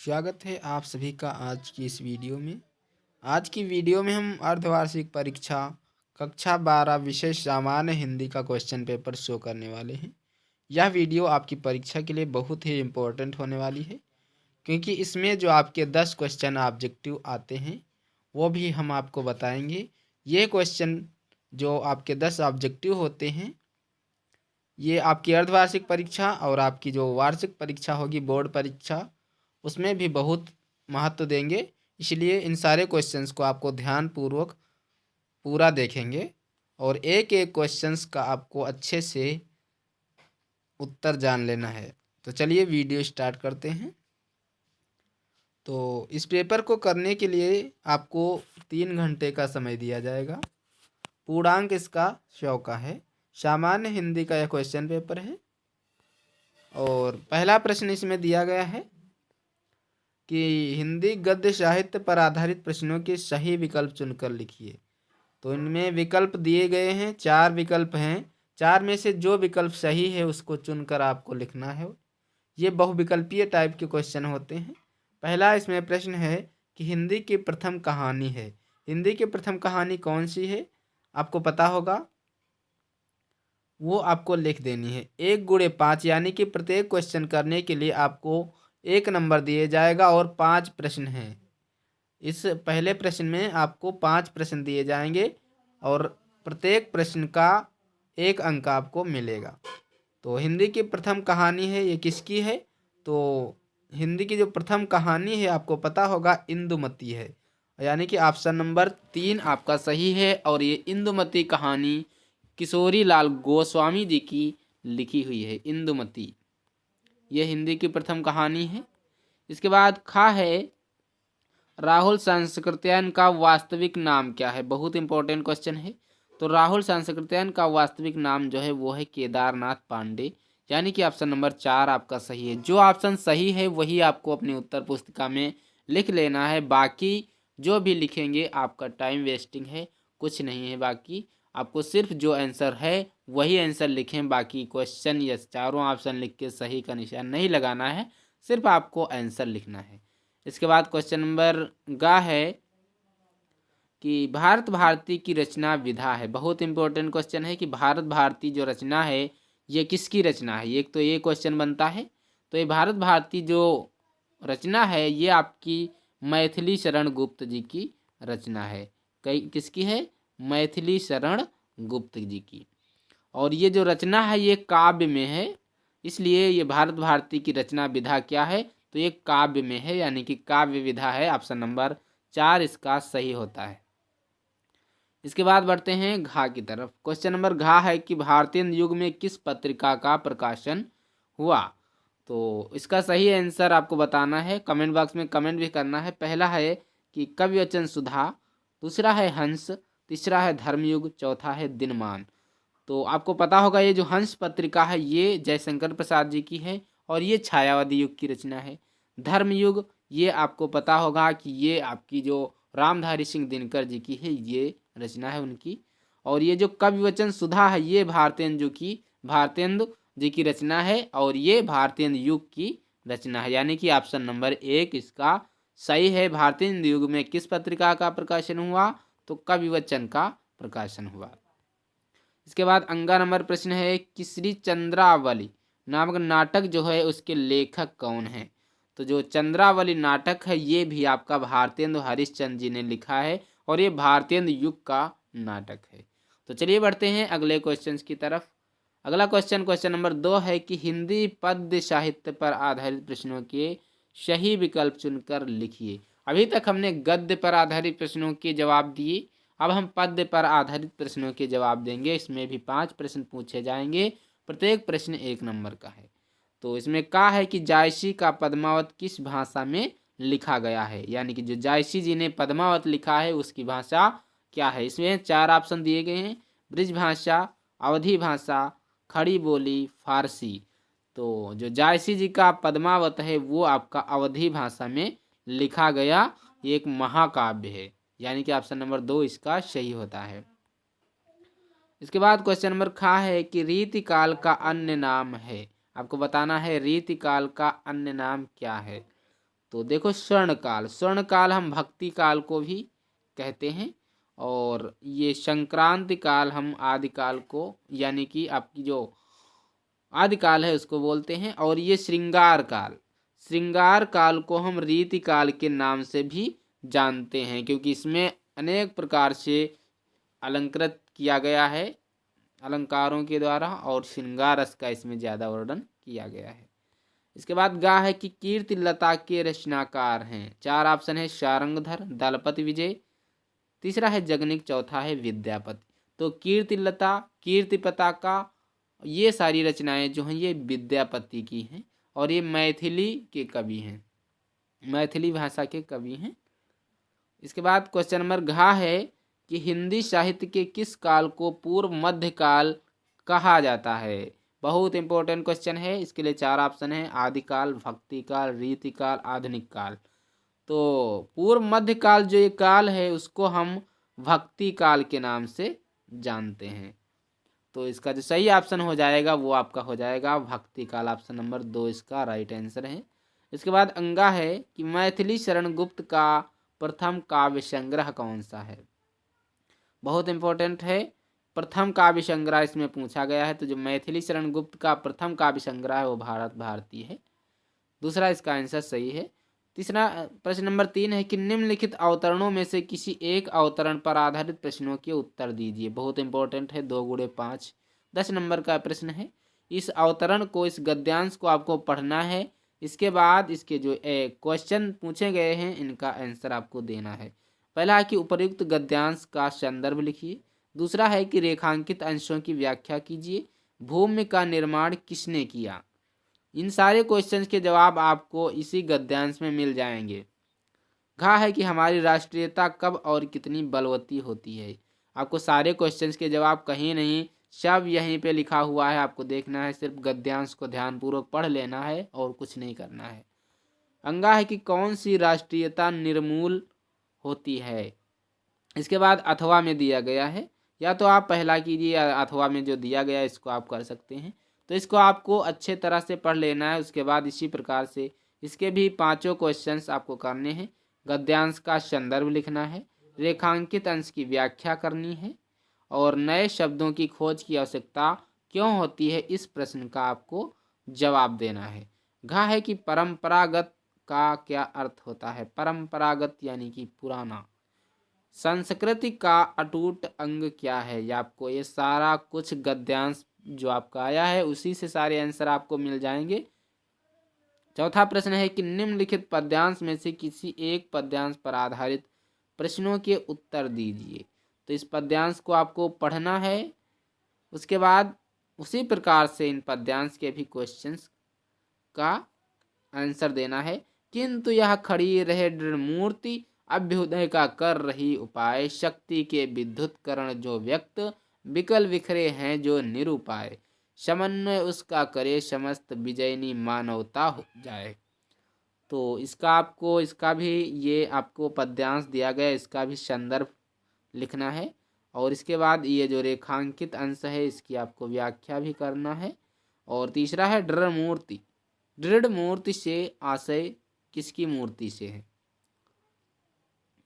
स्वागत है आप सभी का आज की इस वीडियो में। आज की वीडियो में हम अर्धवार्षिक परीक्षा कक्षा 12 विषय सामान्य हिंदी का क्वेश्चन पेपर शो करने वाले हैं। यह वीडियो आपकी परीक्षा के लिए बहुत ही इम्पोर्टेंट होने वाली है, क्योंकि इसमें जो आपके 10 क्वेश्चन ऑब्जेक्टिव आते हैं वो भी हम आपको बताएंगे। ये क्वेश्चन जो आपके 10 ऑब्जेक्टिव होते हैं, ये आपकी अर्धवार्षिक परीक्षा और आपकी जो वार्षिक परीक्षा होगी बोर्ड परीक्षा, उसमें भी बहुत महत्व देंगे। इसलिए इन सारे क्वेश्चंस को आपको ध्यानपूर्वक पूरा देखेंगे और एक एक क्वेश्चंस का आपको अच्छे से उत्तर जान लेना है। तो चलिए वीडियो स्टार्ट करते हैं। तो इस पेपर को करने के लिए आपको 3 घंटे का समय दिया जाएगा। पूर्णांक इसका 100 का है। सामान्य हिंदी का यह क्वेश्चन पेपर है और पहला प्रश्न इसमें दिया गया है कि हिंदी गद्य साहित्य पर आधारित प्रश्नों के सही विकल्प चुनकर लिखिए। तो इनमें विकल्प दिए गए हैं, 4 विकल्प हैं। 4 में से जो विकल्प सही है उसको चुनकर आपको लिखना है। ये बहुविकल्पीय टाइप के क्वेश्चन होते हैं। पहला इसमें प्रश्न है कि हिंदी की प्रथम कहानी है। हिंदी की प्रथम कहानी कौन सी है आपको पता होगा, वो आपको लिख देनी है। 1 × 5 यानी कि प्रत्येक क्वेश्चन करने के लिए आपको 1 नंबर दिए जाएगा और 5 प्रश्न हैं। इस पहले प्रश्न में आपको 5 प्रश्न दिए जाएंगे और प्रत्येक प्रश्न का 1 अंक आपको मिलेगा। तो हिंदी की प्रथम कहानी है, ये किसकी है? तो हिंदी की जो प्रथम कहानी है आपको पता होगा इंदुमती है, यानी कि ऑप्शन नंबर 3 आपका सही है। और ये इंदुमती कहानी किशोरी लाल गोस्वामी जी की लिखी हुई है। इंदुमती ये हिंदी की प्रथम कहानी है। इसके बाद खा है राहुल सांस्कृत्यायन का वास्तविक नाम क्या है। बहुत इंपॉर्टेंट क्वेश्चन है। तो राहुल सांस्कृत्यायन का वास्तविक नाम जो है वो है केदारनाथ पांडे, यानी कि ऑप्शन नंबर 4 आपका सही है। जो ऑप्शन सही है वही आपको अपनी उत्तर पुस्तिका में लिख लेना है। बाकी जो भी लिखेंगे आपका टाइम वेस्टिंग है, कुछ नहीं है। बाकी आपको सिर्फ जो आंसर है वही आंसर लिखें। बाकी क्वेश्चन या चारों ऑप्शन लिख के सही का निशान नहीं लगाना है, सिर्फ आपको आंसर लिखना है। इसके बाद क्वेश्चन नंबर गा है कि भारत भारती की रचना विधा है। बहुत इंपॉर्टेंट क्वेश्चन है कि भारत भारती जो रचना है ये किसकी रचना है। एक तो ये क्वेश्चन बनता है। तो ये भारत भारती जो रचना है ये आपकी मैथिली शरण गुप्त जी की रचना है। कई किसकी है? मैथिली शरण गुप्त जी की। और ये जो रचना है ये काव्य में है, इसलिए ये भारत भारती की रचना विधा क्या है? तो ये काव्य में है, यानी कि काव्य विधा है। ऑप्शन नंबर 4 इसका सही होता है। इसके बाद बढ़ते हैं घा की तरफ। क्वेश्चन नंबर घा है कि भारतीय युग में किस पत्रिका का प्रकाशन हुआ। तो इसका सही आंसर आपको बताना है, कमेंट बॉक्स में कमेंट भी करना है। पहला है कि कवि वचन सुधा, दूसरा है हंस, तीसरा है धर्मयुग, चौथा है दिनमान। तो आपको पता होगा ये जो हंस पत्रिका है ये जयशंकर प्रसाद जी की है और ये छायावादी युग की रचना है। धर्मयुग ये आपको पता होगा कि ये आपकी जो रामधारी सिंह दिनकर जी की है, ये रचना है उनकी। और ये जो कवि वचन सुधा है ये भारतेंदु जी की रचना है और ये भारतेंदु युग की रचना है, यानी कि ऑप्शन नंबर 1 इसका सही है। भारतेंदु युग में किस पत्रिका का प्रकाशन हुआ? तो कवि वचन का प्रकाशन हुआ। इसके बाद अंगा नंबर प्रश्न है कि श्री चंद्रावली नामक नाटक जो है उसके लेखक कौन है। तो जो चंद्रावली नाटक है ये भी आपका भारतेंदु हरिश्चंद्र जी ने लिखा है और ये भारतेंदु युग का नाटक है। तो चलिए बढ़ते हैं अगले क्वेश्चन की तरफ। अगला क्वेश्चन नंबर 2 है कि हिंदी पद्य साहित्य पर आधारित प्रश्नों के सही विकल्प चुनकर लिखिए। अभी तक हमने गद्य पर आधारित प्रश्नों के जवाब दिए, अब हम पद्य पर आधारित प्रश्नों के जवाब देंगे। इसमें भी 5 प्रश्न पूछे जाएंगे, प्रत्येक प्रश्न 1 नंबर का है। तो इसमें कहा है कि जायसी का पद्मावत किस भाषा में लिखा गया है, यानी कि जो जायसी जी ने पद्मावत लिखा है उसकी भाषा क्या है। इसमें 4 ऑप्शन दिए गए हैं, ब्रिज भाषा, अवधी भाषा, खड़ी बोली, फारसी। तो जो जायसी जी का पद्मावत है वो आपका अवधी भाषा में लिखा गया एक महाकाव्य है, यानी कि ऑप्शन नंबर 2 इसका सही होता है। इसके बाद क्वेश्चन नंबर खा है कि रीतिकाल का अन्य नाम है। आपको बताना है रीतिकाल का अन्य नाम क्या है। तो देखो स्वर्णकाल, स्वर्णकाल हम भक्ति काल को भी कहते हैं, और ये संक्रांति काल हम आदिकाल को, यानी कि आपकी जो आदिकाल है उसको बोलते हैं। और ये श्रृंगार काल, श्रृंगार काल को हम रीति काल के नाम से भी जानते हैं, क्योंकि इसमें अनेक प्रकार से अलंकृत किया गया है अलंकारों के द्वारा, और श्रृंगार रस का इसमें ज़्यादा वर्णन किया गया है। इसके बाद गा है कि कीर्ति लता के रचनाकार हैं। 4 ऑप्शन है शारंगधर, दलपति विजय, तीसरा है जगनिक, चौथा है विद्यापति। तो कीर्ति लता, कीर्ति पताका, ये सारी रचनाएं जो हैं ये विद्यापति की हैं, और ये मैथिली के कवि हैं, मैथिली भाषा के कवि हैं। इसके बाद क्वेश्चन नंबर घ है कि हिंदी साहित्य के किस काल को पूर्व मध्य काल कहा जाता है। बहुत इंपॉर्टेंट क्वेश्चन है। इसके लिए 4 ऑप्शन है, आदिकाल, भक्ति काल, रीति काल, आधुनिक काल। तो पूर्व मध्य काल जो ये काल है उसको हम भक्ति काल के नाम से जानते हैं। तो इसका जो सही ऑप्शन हो जाएगा वो आपका हो जाएगा भक्ति काल, ऑप्शन नंबर 2 इसका राइट आंसर है। इसके बाद अंगा है कि मैथिली शरण गुप्त का प्रथम काव्य संग्रह कौन सा है। बहुत इंपॉर्टेंट है, प्रथम काव्य संग्रह इसमें पूछा गया है। तो जो मैथिली शरण गुप्त का प्रथम काव्य संग्रह है वो भारत भारती है, दूसरा इसका आंसर सही है। तीसरा प्रश्न नंबर 3 है कि निम्नलिखित अवतरणों में से किसी एक अवतरण पर आधारित प्रश्नों के उत्तर दीजिए। बहुत इंपॉर्टेंट है, 2 गुणे 5 10 नंबर का प्रश्न है। इस अवतरण को, इस गद्यांश को आपको पढ़ना है। इसके बाद इसके जो क्वेश्चन पूछे गए हैं इनका आंसर आपको देना है। पहला है कि उपर्युक्त गद्यांश का संदर्भ लिखिए। दूसरा है कि रेखांकित अंशों की व्याख्या कीजिए। भूमि का निर्माण किसने किया। इन सारे क्वेश्चंस के जवाब आपको इसी गद्यांश में मिल जाएंगे। घा है कि हमारी राष्ट्रीयता कब और कितनी बलवती होती है। आपको सारे क्वेश्चंस के जवाब कहीं नहीं, सब यहीं पे लिखा हुआ है, आपको देखना है, सिर्फ गद्यांश को ध्यानपूर्वक पढ़ लेना है और कुछ नहीं करना है। अंगा है कि कौन सी राष्ट्रीयता निर्मूल होती है। इसके बाद अथवा में दिया गया है, या तो आप पहला कीजिए या अथवा में जो दिया गया है इसको आप कर सकते हैं। तो इसको आपको अच्छे तरह से पढ़ लेना है। उसके बाद इसी प्रकार से इसके भी 5 क्वेश्चंस आपको करने हैं। गद्यांश का संदर्भ लिखना है, रेखांकित अंश की व्याख्या करनी है, और नए शब्दों की खोज की आवश्यकता क्यों होती है इस प्रश्न का आपको जवाब देना है। घा है कि परंपरागत का क्या अर्थ होता है। परंपरागत यानी कि पुराना। संस्कृति का अटूट अंग क्या है। ये आपको ये सारा कुछ गद्यांश जो आपका आया है उसी से सारे आंसर आपको मिल जाएंगे। चौथा प्रश्न है कि निम्नलिखित पद्यांश में से किसी एक पद्यांश पर आधारित प्रश्नों के उत्तर दीजिए। तो इस पद्यांश को आपको पढ़ना है, उसके बाद उसी प्रकार से इन पद्यांश के भी क्वेश्चंस का आंसर देना है। किंतु यह खड़ी रहे दृढ़ मूर्ति, अभ्युदय का कर रही उपाय, शक्ति के विद्युत करण जो व्यक्त, विकल विखरे हैं जो निरुपाय, समन्वय उसका करे समस्त विजयनी मानवता हो जाए। तो इसका भी ये आपको पद्यांश दिया गया, इसका भी संदर्भ लिखना है, और इसके बाद ये जो रेखांकित अंश है इसकी आपको व्याख्या भी करना है। और तीसरा है दृढ़ मूर्ति। दृढ़ मूर्ति से आशय किसकी मूर्ति से है।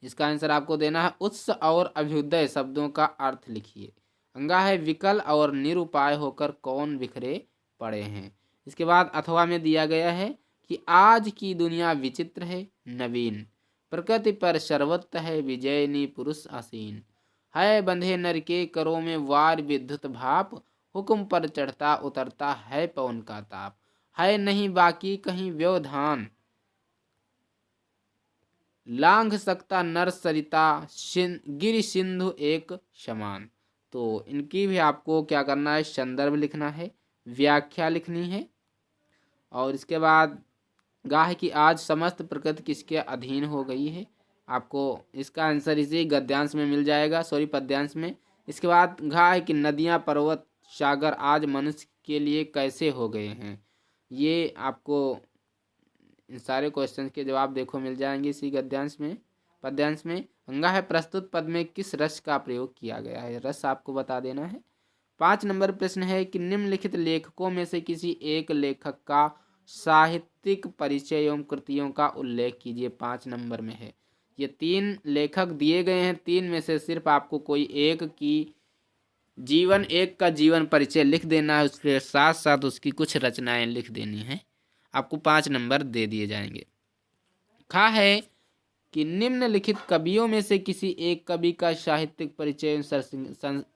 इसका आंसर आपको देना है। उत्स और अभ्युदय शब्दों का अर्थ लिखिए। अंगा है विकल और निरुपाय होकर कौन बिखरे पड़े हैं। इसके बाद अथवा में दिया गया है कि आज की दुनिया विचित्र है नवीन, प्रकृति पर सर्वत्र है विजयनी पुरुष आसीन, है बंधे नर के करों में वार विद्युत भाप, हुक्म पर चढ़ता उतरता है पवन का ताप, है नहीं बाकी कहीं व्यवधान, लांघ सकता नर सरिता गिरि सिंधु एक समान। तो इनकी भी आपको क्या करना है, संदर्भ लिखना है, व्याख्या लिखनी है। और इसके बाद गा है कि आज समस्त प्रकृति किसके अधीन हो गई है। आपको इसका आंसर इसी गद्यांश में मिल जाएगा, पद्यांश में। इसके बाद घा है कि नदियाँ पर्वत सागर आज मनुष्य के लिए कैसे हो गए हैं। ये आपको इन सारे क्वेश्चन के जवाब देखो मिल जाएंगे इसी गद्यांश में, पद्यांश में। अंगा है प्रस्तुत पद में किस रस का प्रयोग किया गया है, रस आपको बता देना है। 5 नंबर प्रश्न है कि निम्नलिखित लेखकों में से किसी एक लेखक का साहित्यिक परिचय एवं कृतियों का उल्लेख कीजिए। 5 नंबर में है। ये 3 लेखक दिए गए हैं, 3 में से सिर्फ आपको कोई एक का जीवन परिचय लिख देना है, उसके साथ साथ उसकी कुछ रचनाएं लिख देनी है। आपको 5 नंबर दे दिए जाएंगे। खा है कि निम्नलिखित कवियों में से किसी एक कवि का साहित्यिक परिचय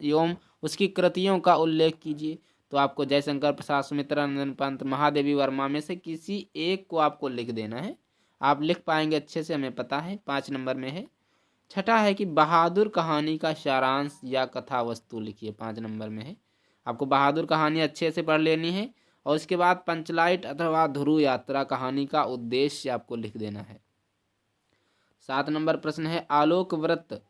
एवं उसकी कृतियों का उल्लेख कीजिए। तो आपको जयशंकर प्रसाद, सुमित्रानंद पंत, महादेवी वर्मा में से किसी एक को आपको लिख देना है। आप लिख पाएंगे अच्छे से, हमें पता है। 5 नंबर में है। छठा है कि बहादुर कहानी का सारांश या कथा वस्तु लिखिए। 5 नंबर में है। आपको बहादुर कहानी अच्छे से पढ़ लेनी है और उसके बाद पंचलाइट अथवा ध्रुव यात्रा कहानी का उद्देश्य आपको लिख देना है। 7 नंबर प्रश्न है आलोक व्रत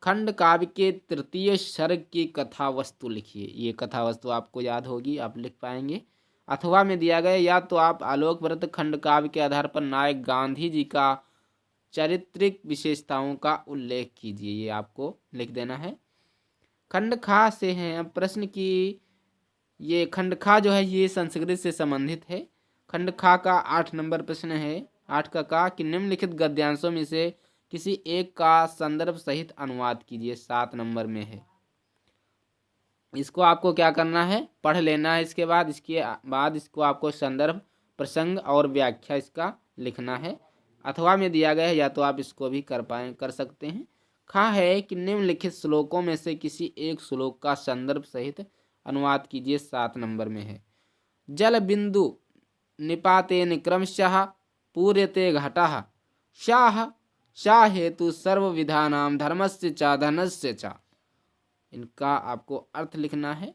खंड काव्य के तृतीय सर्ग की कथा वस्तु लिखिए। ये कथा वस्तु आपको याद होगी, आप लिख पाएंगे। अथवा में दिया गया, या तो आप आलोक व्रत खंड काव्य के आधार पर नायक गांधी जी का चारित्रिक विशेषताओं का उल्लेख कीजिए। ये आपको लिख देना है। खंड खा से है अब प्रश्न की, ये खंड खा जो है ये संस्कृत से संबंधित है। खंड खा का 8 नंबर प्रश्न है। 8 का कहा कि निम्नलिखित गद्यांशों में से किसी एक का संदर्भ सहित अनुवाद कीजिए। 7 नंबर में है। इसको आपको क्या करना है, पढ़ लेना है। इसके बाद इसको आपको संदर्भ, प्रसंग और व्याख्या इसका लिखना है। अथवा में दिया गया है, या तो आप इसको भी कर सकते हैं। खा है कि निम्नलिखित श्लोकों में से किसी एक श्लोक का संदर्भ सहित अनुवाद कीजिए। 7 नंबर में है। जल बिंदु निपातेन क्रमशः पूर्यते घटः शाह हेतु सर्व विधानाम धर्मस्य च धनस्य च। इनका आपको अर्थ लिखना है,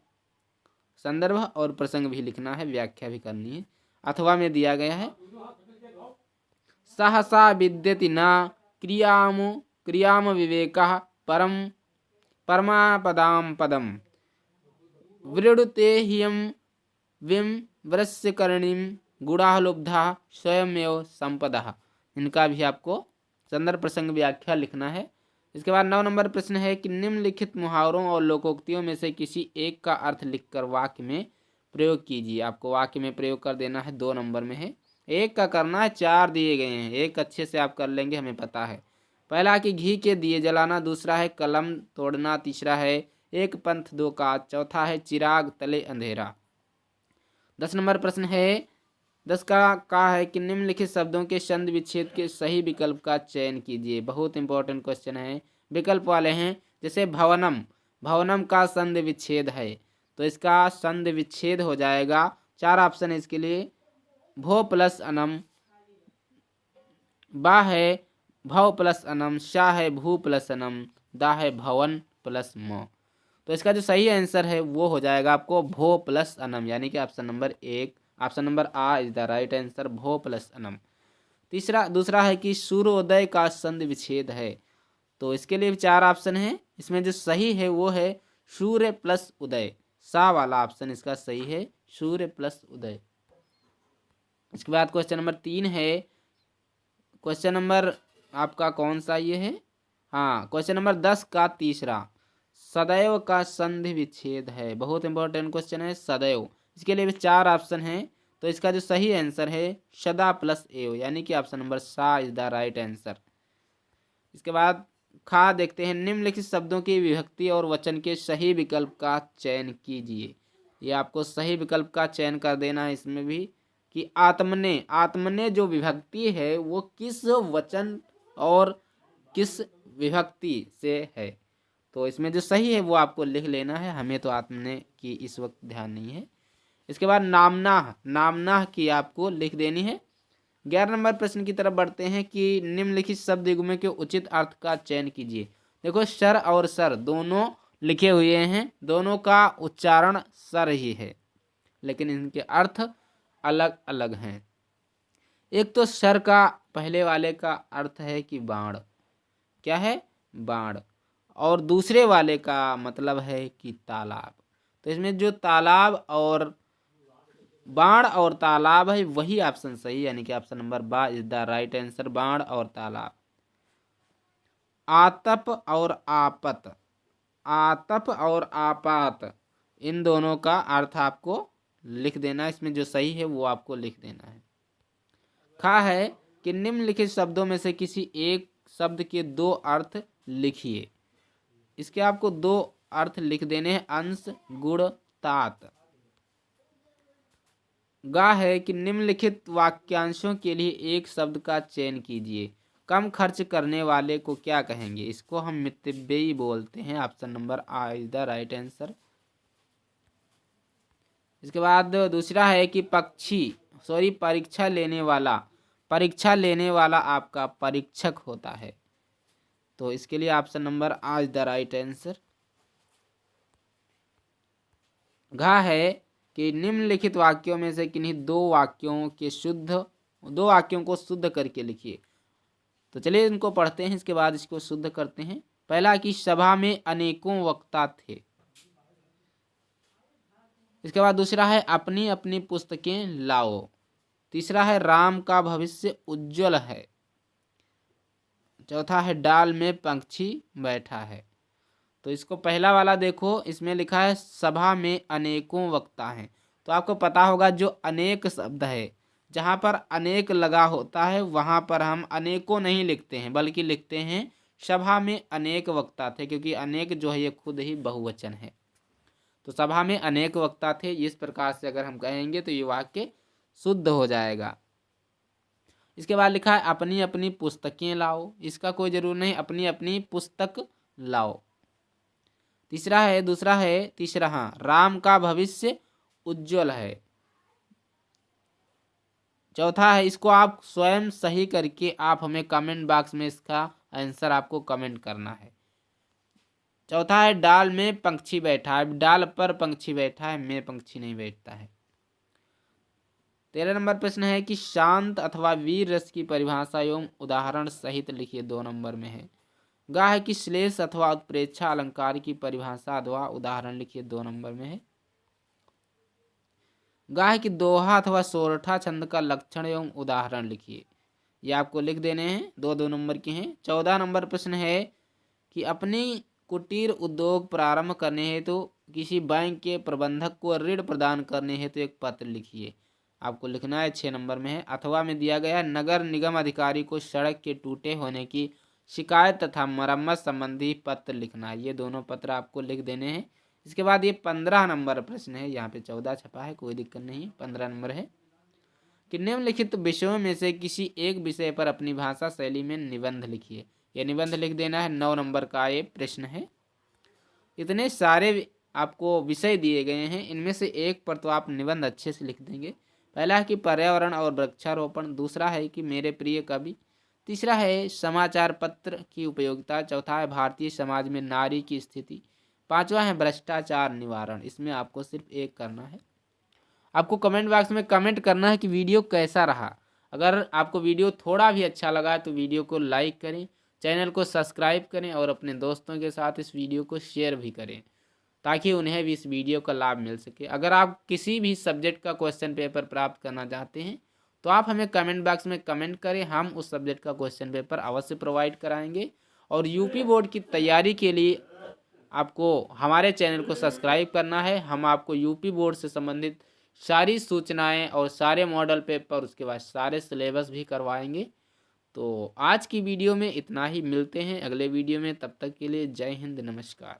संदर्भ और प्रसंग भी लिखना है, व्याख्या भी करनी है। अथवा में दिया गया है सहसा विद्यति न क्रियाम विवेकः परमापदाम पदम वृणुते ह्यम विम वृस्य करणीम गुणाः लुब्धा स्वयमेव संपदः। इनका भी आपको संदर्भ, प्रसंग, व्याख्या लिखना है। इसके बाद 9 नंबर प्रश्न है कि निम्नलिखित मुहावरों और लोकोक्तियों में से किसी एक का अर्थ लिखकर वाक्य में प्रयोग कीजिए। आपको वाक्य में प्रयोग कर देना है। 2 नंबर में है। एक का करना है, 4 दिए गए हैं। एक अच्छे से आप कर लेंगे, हमें पता है। पहला कि घी के दिए जलाना, दूसरा है कलम तोड़ना, तीसरा है एक पंथ 2 काज, चौथा है चिराग तले अंधेरा। 10 नंबर प्रश्न है। 10 का है कि निम्नलिखित शब्दों के संध विच्छेद के सही विकल्प का चयन कीजिए। बहुत इंपॉर्टेंट क्वेश्चन है, विकल्प वाले हैं। जैसे भवनम का संध विच्छेद है, तो इसका संध विच्छेद हो जाएगा। 4 ऑप्शन है इसके लिए। भो प्लस अनम, बा है भव प्लस अनम, शा है भू प्लस अनम, दा है भवन प्लस म। तो इसका जो सही आंसर है वो हो जाएगा आपको भो प्लस अनम, यानी कि ऑप्शन नंबर 1, ऑप्शन नंबर आ इज द राइट आंसर, भो प्लस अनम। दूसरा है कि सूर्योदय का संध विच्छेद है, तो इसके लिए 4 ऑप्शन है। इसमें जो सही है वो है सूर्य प्लस उदय। सा वाला ऑप्शन इसका सही है, सूर्य प्लस उदय। इसके बाद क्वेश्चन नंबर 3 है। क्वेश्चन नंबर आपका कौन सा ये है, हाँ, क्वेश्चन नंबर 10 का तीसरा, सदैव का संधि विच्छेद है। बहुत इंपॉर्टेंट क्वेश्चन है, सदैव। इसके लिए भी 4 ऑप्शन हैं, तो इसका जो सही आंसर है सदा प्लस एव, यानी कि ऑप्शन नंबर सा इज द राइट आंसर। इसके बाद खा देखते हैं। निम्नलिखित शब्दों की विभक्ति और वचन के सही विकल्प का चयन कीजिए। ये आपको सही विकल्प का चयन कर देना है इसमें भी, कि आत्मने जो विभक्ति है वो किस वचन और किस विभक्ति से है। तो इसमें जो सही है वो आपको लिख लेना है, हमें तो आत्मने की इस वक्त ध्यान नहीं है। इसके बाद नामना की आपको लिख देनी है। 11 नंबर प्रश्न की तरफ बढ़ते हैं कि निम्नलिखित शब्द युग्म के उचित अर्थ का चयन कीजिए। देखो सर और सर दोनों लिखे हुए हैं, दोनों का उच्चारण सर ही है, लेकिन इनके अर्थ अलग अलग हैं। एक तो सर का पहले वाले का अर्थ है कि बाण, क्या है, बाण, और दूसरे वाले का मतलब है कि तालाब। तो इसमें जो तालाब और बाण और तालाब है वही ऑप्शन सही, यानी कि ऑप्शन नंबर बा इज द राइट आंसर, बाण और तालाब। आतप और आपात, इन दोनों का अर्थ आपको लिख देना, इसमें जो सही है वो आपको लिख देना है। खा है कि निम्नलिखित शब्दों में से किसी एक शब्द के दो अर्थ लिखिए। इसके आपको दो अर्थ लिख देने हैं, अंश गुण तात। गा है कि निम्नलिखित वाक्यांशों के लिए एक शब्द का चयन कीजिए। कम खर्च करने वाले को क्या कहेंगे? इसको हम मितव्ययी बोलते हैं। ऑप्शन नंबर आ इज द राइट आंसर। इसके बाद दूसरा है कि परीक्षा लेने वाला आपका परीक्षक होता है। तो इसके लिए ऑप्शन नंबर आ इज द राइट आंसर। घा है कि निम्नलिखित वाक्यों में से किन्हीं दो वाक्यों को शुद्ध करके लिखिए। तो चलिए इनको पढ़ते हैं, इसके बाद इसको शुद्ध करते हैं। पहला कि सभा में अनेकों वक्ता थे। इसके बाद दूसरा है अपनी अपनी पुस्तकें लाओ। तीसरा है राम का भविष्य उज्जवल है। चौथा है डाल में पंछी बैठा है। तो इसको पहला वाला देखो, इसमें लिखा है सभा में अनेकों वक्ता हैं। तो आपको पता होगा जो अनेक शब्द है, जहाँ पर अनेक लगा होता है वहाँ पर हम अनेकों नहीं लिखते हैं, बल्कि लिखते हैं सभा में अनेक वक्ता थे, क्योंकि अनेक जो है ये खुद ही बहुवचन है। तो सभा में अनेक वक्ता थे, इस प्रकार से अगर हम कहेंगे तो ये वाक्य शुद्ध हो जाएगा। इसके बाद लिखा है अपनी अपनी पुस्तकें लाओ। इसका कोई जरूर नहीं, अपनी अपनी पुस्तक लाओ। तीसरा हाँ, राम का भविष्य उज्जवल है। चौथा है, इसको आप स्वयं सही करके आप हमें कमेंट बॉक्स में इसका आंसर आपको कमेंट करना है। चौथा है डाल में पंछी बैठा है। डाल पर पंछी बैठा है, में पंछी नहीं बैठता है। 13 नंबर प्रश्न है कि शांत अथवा वीर रस की परिभाषा एवं उदाहरण सहित लिखिए। 2 नंबर में है। गा है कि श्लेष अथवा उत्प्रेक्षा अलंकार की परिभाषा अथवा उदाहरण लिखिए। 2 नंबर में है। गा है कि दोहा अथवा सोरठा छंद का लक्षण एवं उदाहरण लिखिए। ये आपको लिख देने हैं, 2 नंबर के हैं। 14 नंबर प्रश्न है कि अपनी कुटीर उद्योग प्रारंभ करने हेतु तो किसी बैंक के प्रबंधक को ऋण प्रदान करने हेतु तो एक पत्र लिखिए। आपको लिखना है, 6 नंबर में है। अथवा में दिया गया नगर निगम अधिकारी को सड़क के टूटे होने की शिकायत तथा मरम्मत संबंधी पत्र लिखना है। ये दोनों पत्र आपको लिख देने हैं। इसके बाद ये 15 नंबर प्रश्न है, यहाँ पे 14 छपा है, कोई दिक्कत नहीं है। 15 नंबर है कि निम्नलिखित विषयों में से किसी एक विषय पर अपनी भाषा शैली में निबंध लिखिए। यह निबंध लिख देना है। 9 नंबर का ये प्रश्न है। इतने सारे आपको विषय दिए गए हैं, इनमें से एक पर तो आप निबंध अच्छे से लिख देंगे। पहला है कि पर्यावरण और वृक्षारोपण। दूसरा है कि मेरे प्रिय कवि। तीसरा है समाचार पत्र की उपयोगिता। चौथा है भारतीय समाज में नारी की स्थिति। 5वां है भ्रष्टाचार निवारण। इसमें आपको सिर्फ एक करना है। आपको कमेंट बॉक्स में कमेंट करना है कि वीडियो कैसा रहा। अगर आपको वीडियो थोड़ा भी अच्छा लगा तो वीडियो को लाइक करें, चैनल को सब्सक्राइब करें और अपने दोस्तों के साथ इस वीडियो को शेयर भी करें, ताकि उन्हें भी इस वीडियो का लाभ मिल सके। अगर आप किसी भी सब्जेक्ट का क्वेश्चन पेपर प्राप्त करना चाहते हैं तो आप हमें कमेंट बॉक्स में कमेंट करें, हम उस सब्जेक्ट का क्वेश्चन पेपर अवश्य प्रोवाइड कराएंगे। और यूपी बोर्ड की तैयारी के लिए आपको हमारे चैनल को सब्सक्राइब करना है। हम आपको यूपी बोर्ड से संबंधित सारी सूचनाएं और सारे मॉडल पेपर, उसके बाद सारे सिलेबस भी करवाएंगे। तो आज की वीडियो में इतना ही, मिलते हैं अगले वीडियो में। तब तक के लिए जय हिंद, नमस्कार।